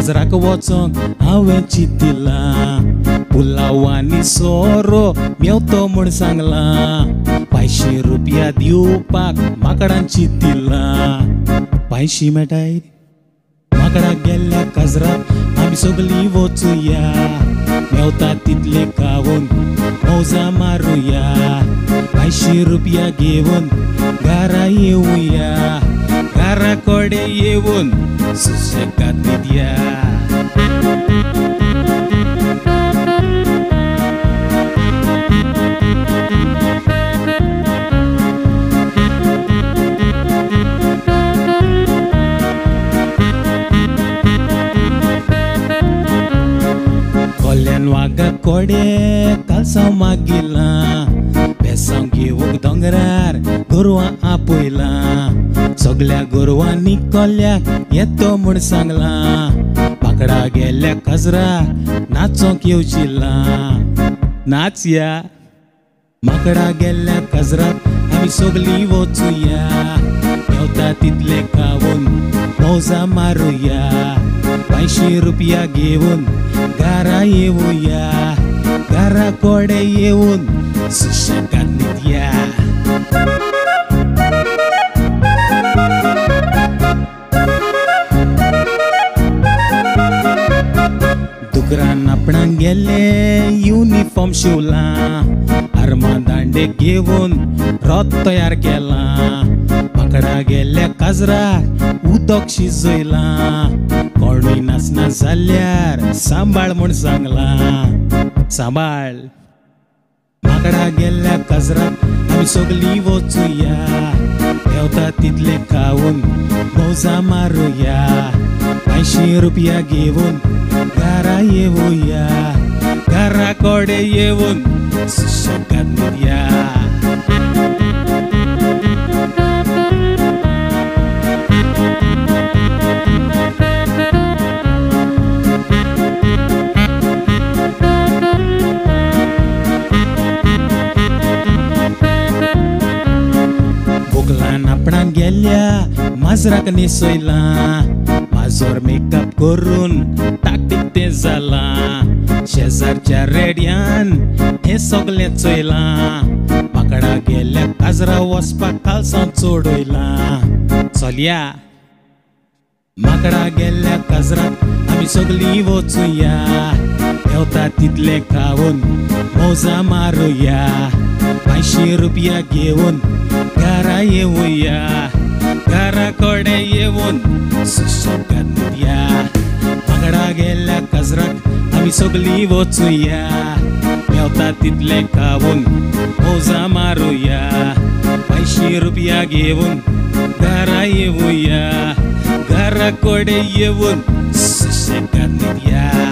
काजराक वचोंक हांवें चिंतिलां पुलावांनी सोरो मेवतो म्हूण सांगलां 500 रुपया दिवपाक माकडान चिंतिलां 500 मेळटात माकडाक गेल्ल्या काजराक आमी सगळीं वचुया मेवता तितले खावून मौजा मारुया 500 रुपया घेवन घरा येवया घरा कोडे येवन सुशेगाद न्हिदया कोल्यान वागा कोडे कालसांव मागिलां बेसांव घेवूंक दोंगरार गोरवां आपयलां सगळ्या गोरवांनी कोल्याक येतो म्हूण सांगलां माकडा गेल्ल्या काजराक नाचोंक येवचिलां नाचया माकडा गेल्ल्या काजराक आमी सगळीं वचुया मेवता तितले खावून मौजा मारुया 500 रुपया घेवन घरा येवया घरा कोडे येवन सुशेगाद न्हिदया दुकरान आपणाक गेले युनिफॉर्म शिवलां आर्मा दांडे घेवन रथ तयार केलां माकडा गेल्ल्या काजराक उदक शिजयलां कोणूय नाचना जाल्यार सांबाळ म्हूण सांगलां सांबाळ माकडा गेल्ल्या काजराक आमी सगळीं वचुया मेवता तितले खावून मौजा मारुया 500 रुपया घेवन घरा येवया घरा कोडे येवन सुशेगाद न्हिदया बोगलान आपणाक गेल्ल्या माजराक न्हेसयलां माजोर मेकअप करून टाकटीक तें जालां शेजारच्या रेड्यान हें सगळें चोयलां माकडा गेल्ल्या काजरा वचपाक कालसांव चोडयलां चलया माकडा गेल्ल्या काजराक आमी सगळीं वचुया मेवता तितले खावून मौजा मारुया 500 रुपया घेवन घरा येवया घरा कोडे येवन सुशेगाद न्हिदया माकडा गेल्ल्या काजराक आमी सगळीं वचुया मेवता तितले खावून मौजा मारुया 500 रुपया घेवन घरा येवया घरा कोडे येवन सुशेगाद न्हिदया